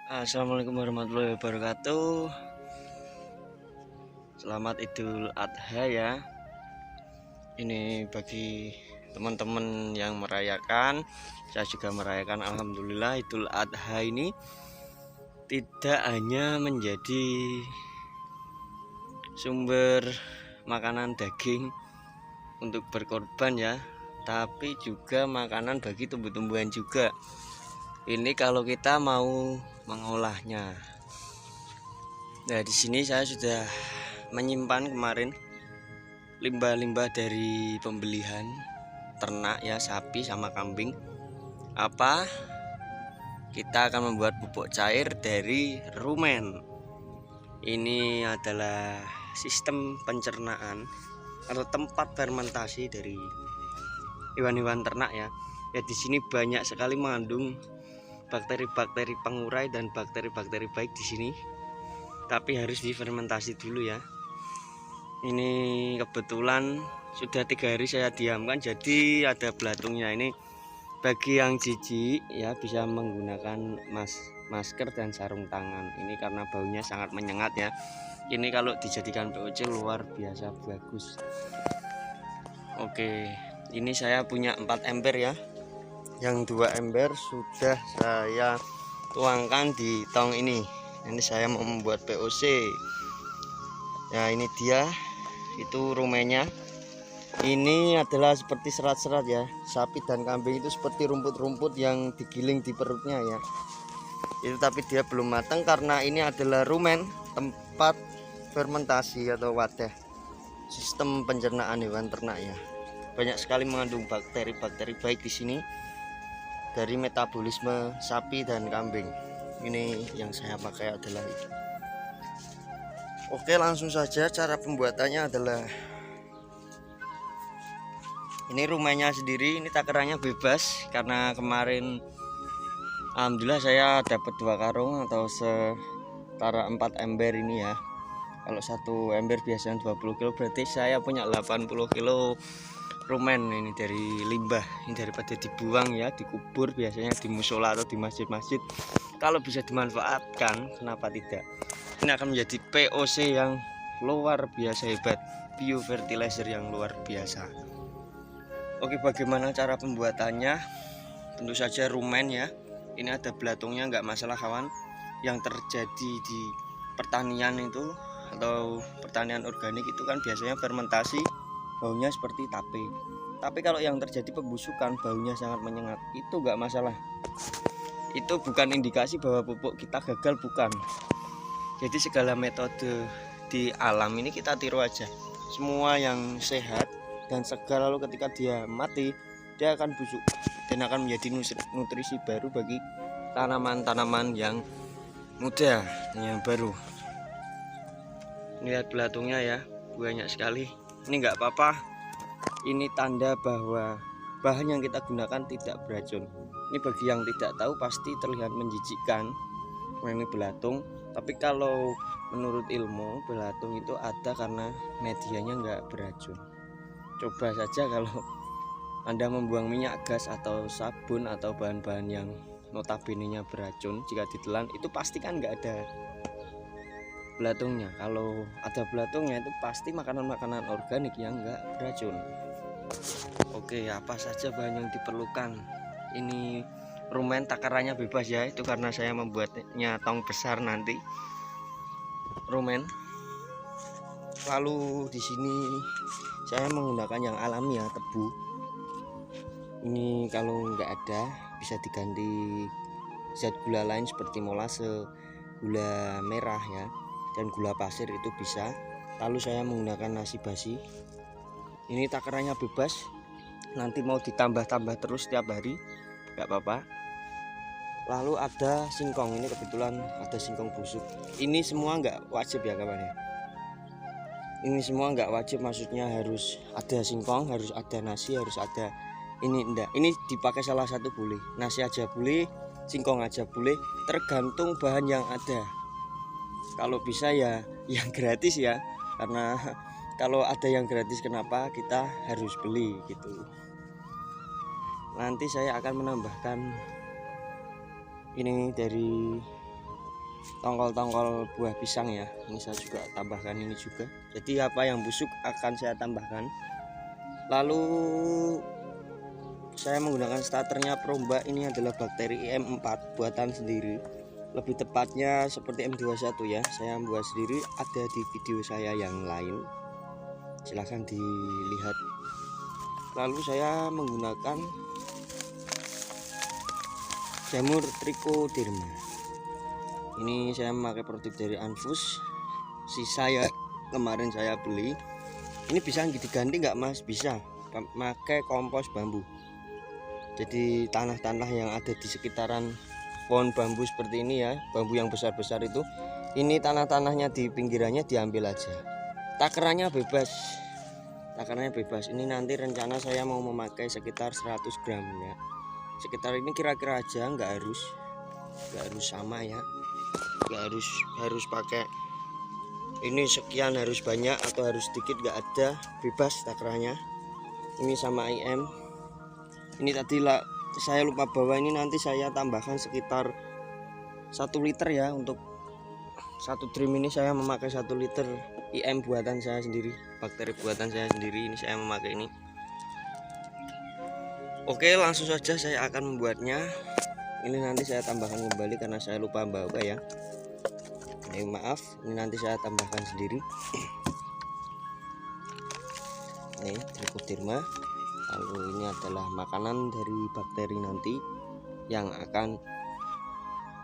Assalamualaikum warahmatullahi wabarakatuh. Selamat Idul Adha ya. Ini bagi teman-teman yang merayakan, saya juga merayakan. Alhamdulillah Idul Adha ini tidak hanya menjadi sumber makanan daging untuk berkorban ya, tapi juga makanan bagi tumbuh-tumbuhan juga. Ini kalau kita mau mengolahnya. Nah, di sini saya sudah menyimpan kemarin limbah-limbah dari pembelian ternak ya, sapi sama kambing. Kita akan membuat pupuk cair dari rumen. Ini adalah sistem pencernaan atau tempat fermentasi dari hewan-hewan ternak ya. Ya, di sini banyak sekali mengandung bakteri-bakteri pengurai dan bakteri-bakteri baik di sini. Tapi harus difermentasi dulu ya. Ini kebetulan sudah 3 hari saya diamkan, jadi ada belatungnya. Ini bagi yang jijik ya bisa menggunakan masker dan sarung tangan. Ini karena baunya sangat menyengat ya. Ini kalau dijadikan POC luar biasa bagus. Oke, ini saya punya 4 ember ya. Yang 2 ember sudah saya tuangkan di tong ini. Ini saya mau membuat POC. Ya, ini dia, itu rumennya. Ini adalah seperti serat-serat ya. Sapi dan kambing itu seperti rumput-rumput yang digiling di perutnya ya. Itu tapi dia belum matang karena ini adalah rumen, tempat fermentasi atau wadah sistem pencernaan hewan ternak ya. Banyak sekali mengandung bakteri-bakteri baik di sini dari metabolisme sapi dan kambing. Ini yang saya pakai adalah itu. Oke, langsung saja. Cara pembuatannya adalah ini rumennya sendiri, ini takarannya bebas karena kemarin alhamdulillah saya dapat 2 karung atau setara 4 ember ini ya. Kalau satu ember biasanya 20 kilo, berarti saya punya 80 kilo rumen ini dari limbah. Ini daripada dibuang ya, dikubur biasanya di musola atau di masjid-masjid. Kalau bisa dimanfaatkan, kenapa tidak? Ini akan menjadi POC yang luar biasa hebat, biofertilizer yang luar biasa. Oke, bagaimana cara pembuatannya? Tentu saja rumen ya. Ini ada belatungnya, nggak masalah kawan. Yang terjadi di pertanian itu atau pertanian organik itu kan biasanya fermentasi, baunya seperti tape. Tapi kalau yang terjadi pembusukan, baunya sangat menyengat, itu nggak masalah. Itu bukan indikasi bahwa pupuk kita gagal, bukan. Jadi segala metode di alam ini kita tiru aja. Semua yang sehat dan segar, lalu ketika dia mati, dia akan busuk dan akan menjadi nutrisi baru bagi tanaman-tanaman yang muda dan yang baru. Lihat belatungnya ya, banyak sekali. Ini nggak apa-apa. Ini tanda bahwa bahan yang kita gunakan tidak beracun. Ini bagi yang tidak tahu pasti terlihat menjijikkan. Ini belatung, tapi kalau menurut ilmu belatung itu ada karena medianya nggak beracun. Coba saja kalau Anda membuang minyak gas atau sabun atau bahan-bahan yang notabene-nya beracun, jika ditelan itu pasti kan nggak ada belatungnya. Kalau ada belatungnya itu pasti makanan-makanan organik yang nggak beracun. Oke, apa saja bahan yang diperlukan? Ini rumen takarannya bebas ya, itu karena saya membuatnya tong besar nanti. Rumen. Lalu di sini saya menggunakan yang alami ya, tebu. Ini kalau nggak ada bisa diganti zat gula lain seperti molase, gula merah ya, dan gula pasir itu bisa. Lalu saya menggunakan nasi basi. Ini takarannya bebas, nanti mau ditambah-tambah terus setiap hari nggak apa-apa. Lalu ada singkong, ini kebetulan ada singkong busuk. Ini semua nggak wajib ya kawan ya. Ini semua nggak wajib, maksudnya harus ada singkong, harus ada nasi, harus ada ini enggak. Ini dipakai salah satu boleh, nasi aja boleh, singkong aja boleh, tergantung bahan yang ada. Kalau bisa ya yang gratis ya, karena kalau ada yang gratis kenapa kita harus beli gitu. Nanti saya akan menambahkan ini dari tongkol-tongkol buah pisang ya. Ini saya juga tambahkan ini juga. Jadi apa yang busuk akan saya tambahkan. Lalu saya menggunakan starternya Promba. Ini adalah bakteri IM4 buatan sendiri. Lebih tepatnya seperti M21 ya. Saya membuat sendiri, ada di video saya yang lain. Silahkan dilihat. Lalu saya menggunakan jamur Trichoderma. Ini saya memakai produk dari Anfus. Sisa ya kemarin saya beli. Ini bisa diganti nggak Mas? Bisa. Pakai kompos bambu. Jadi tanah-tanah yang ada di sekitaran pohon bambu seperti ini ya, bambu yang besar-besar itu, ini tanah-tanahnya di pinggirannya diambil aja. Takarannya bebas. Takarannya bebas. Ini nanti rencana saya mau memakai sekitar 100 gram ya. Sekitar ini kira-kira aja, nggak harus sama ya. Nggak harus pakai ini sekian, harus banyak atau harus sedikit, nggak ada, bebas takarannya. Ini sama IM. Ini tadi lah saya lupa bawa, ini nanti saya tambahkan sekitar 1 liter ya. Untuk 1 drum ini saya memakai 1 liter IM buatan saya sendiri, bakteri buatan saya sendiri. Ini saya memakai ini. Oke, langsung saja saya akan membuatnya. Ini nanti saya tambahkan kembali karena saya lupa bawa ya. Ini maaf, ini nanti saya tambahkan sendiri. Ini Trichoderma. Lalu ini adalah makanan dari bakteri nanti yang akan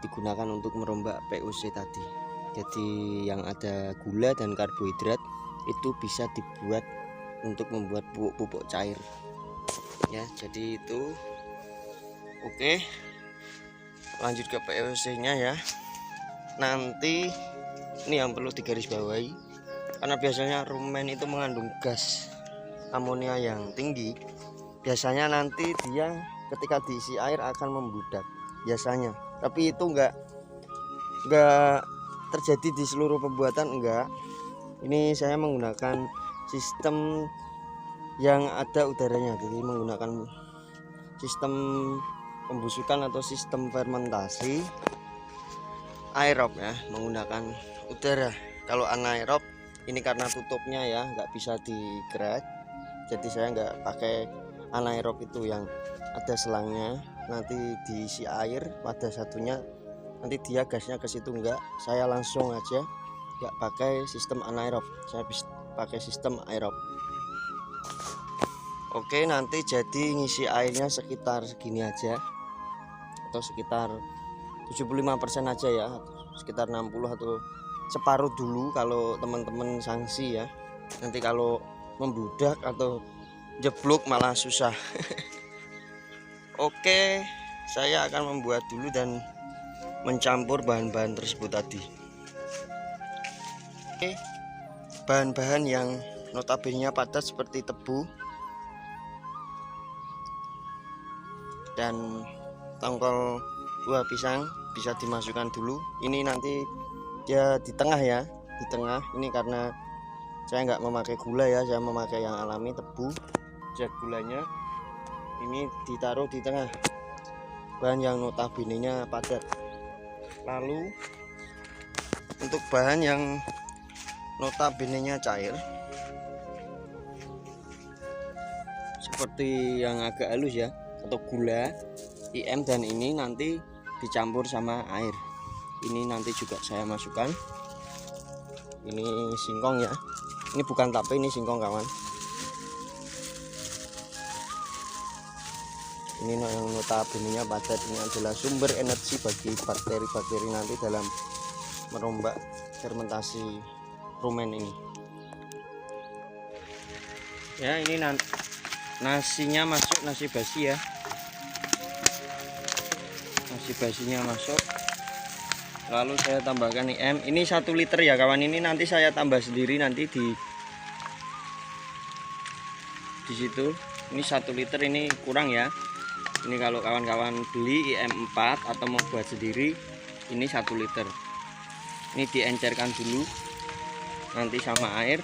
digunakan untuk merombak POC tadi. Jadi yang ada gula dan karbohidrat itu bisa dibuat untuk membuat pupuk cair ya. Jadi itu oke, lanjut ke POC nya ya. Nanti ini yang perlu digarisbawahi, karena biasanya rumen itu mengandung gas amonia yang tinggi. Biasanya nanti dia ketika diisi air akan membludak biasanya, tapi itu enggak terjadi di seluruh pembuatan, enggak. Ini saya menggunakan sistem yang ada udaranya, jadi menggunakan sistem pembusukan atau sistem fermentasi aerob ya, menggunakan udara. Kalau anaerob ini karena tutupnya ya nggak bisa digerak, jadi saya nggak pakai anaerob itu yang ada selangnya, nanti diisi air pada satunya, nanti dia gasnya ke situ. Enggak, saya langsung aja nggak pakai sistem anaerob, saya pakai sistem aerob. Oke, nanti jadi ngisi airnya sekitar segini aja, atau sekitar 75% aja ya, sekitar 60 atau separuh dulu kalau teman-teman sanksi ya. Nanti kalau membludak atau jeblok malah susah. Oke, saya akan membuat dulu dan mencampur bahan-bahan tersebut tadi. Oke, bahan-bahan yang notabene padat seperti tebu dan tongkol buah pisang bisa dimasukkan dulu. Ini nanti dia di tengah ya, di tengah. Ini karena saya nggak memakai gula ya, saya memakai yang alami, tebu. Zat gulanya ini ditaruh di tengah, bahan yang notabene nya padat. Lalu untuk bahan yang notabene nya cair seperti yang agak halus ya, atau gula IM, dan ini nanti dicampur sama air. Ini nanti juga saya masukkan. Ini singkong ya, ini bukan tape, ini singkong kawan. Ini yang notabene nya padat. Ini adalah sumber energi bagi bakteri-bakteri nanti dalam merombak fermentasi rumen ini ya. Ini nasinya masuk, nasi basi ya, nasi basinya masuk. Lalu saya tambahkan IM. Ini 1 liter ya kawan. Ini nanti saya tambah sendiri nanti di situ. Ini 1 liter, ini kurang ya. Ini kalau kawan-kawan beli IM4 atau mau buat sendiri, ini 1 liter. Ini diencerkan dulu nanti sama air.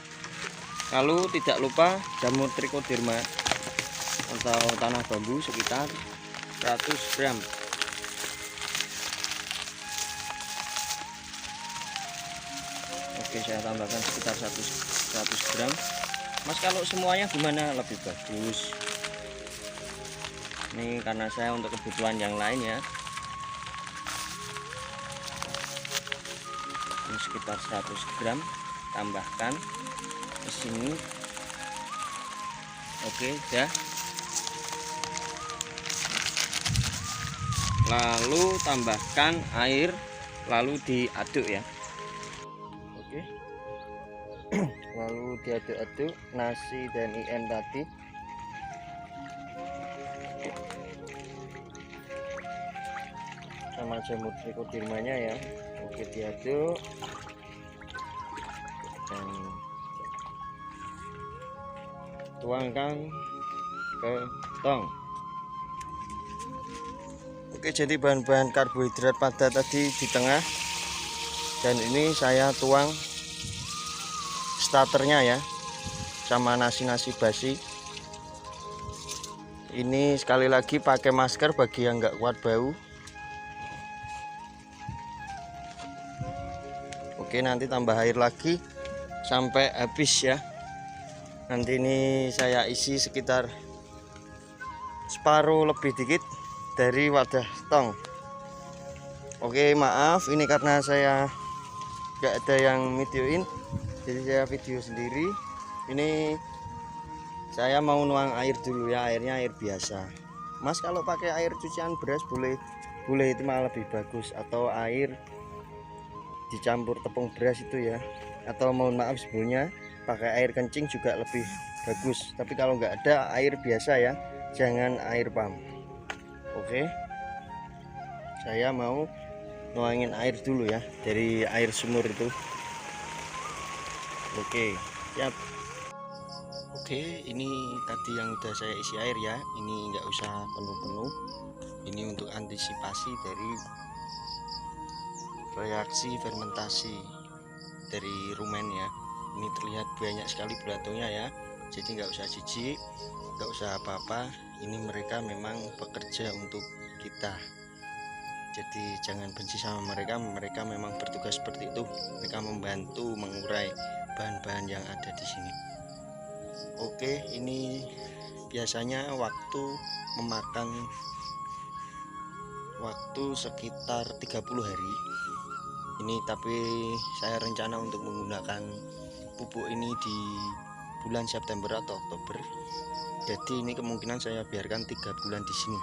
Lalu tidak lupa jamur Trichoderma atau tanah bambu sekitar 100 gram. Oke, saya tambahkan sekitar 100 gram. Mas kalau semuanya gimana lebih bagus? Ini karena saya untuk kebutuhan yang lain ya. Ini sekitar 100 gram, tambahkan ke sini. Oke, dah. Lalu tambahkan air, lalu diaduk ya. Oke. Lalu diaduk-aduk nasi dan IN tadi. Sama jamur trichodermanya ya. Oke, diaduk dan tuangkan ke tong. Oke, jadi bahan-bahan karbohidrat padat tadi di tengah, dan ini saya tuang starternya ya, sama nasi-nasi basi. Ini sekali lagi pakai masker bagi yang nggak kuat bau. Oke, nanti tambah air lagi sampai habis ya. Nanti ini saya isi sekitar separuh lebih dikit dari wadah tong. Oke, maaf ini karena saya nggak ada yang videoin, jadi saya video sendiri. Ini saya mau nuang air dulu ya, airnya air biasa. Mas kalau pakai air cucian beras boleh itu malah lebih bagus, atau air dicampur tepung beras itu ya, atau mohon maaf sebelumnya pakai air kencing juga lebih bagus. Tapi kalau nggak ada air biasa ya, jangan air pump. Oke, saya mau nuangin air dulu ya dari air sumur itu. Oke, siap. Oke, ini tadi yang udah saya isi air ya, ini nggak usah penuh-penuh. Ini untuk antisipasi dari reaksi fermentasi dari rumen ya. Ini terlihat banyak sekali belatungnya ya, jadi nggak usah jijik, nggak usah apa-apa. Ini mereka memang bekerja untuk kita, jadi jangan benci sama mereka. Mereka memang bertugas seperti itu. Mereka membantu mengurai bahan-bahan yang ada di sini. Oke, ini biasanya waktu memakan waktu sekitar 30 hari ini, tapi saya rencana untuk menggunakan pupuk ini di bulan September atau Oktober. Jadi ini kemungkinan saya biarkan 3 bulan di sini.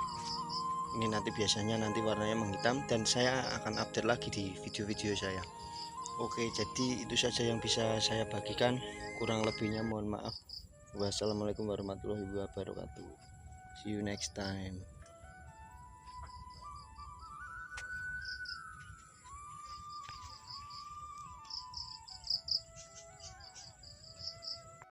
Ini nanti biasanya nanti warnanya menghitam, dan saya akan update lagi di video-video saya. Oke, jadi itu saja yang bisa saya bagikan, kurang lebihnya mohon maaf. Wassalamualaikum warahmatullahi wabarakatuh. See you next time.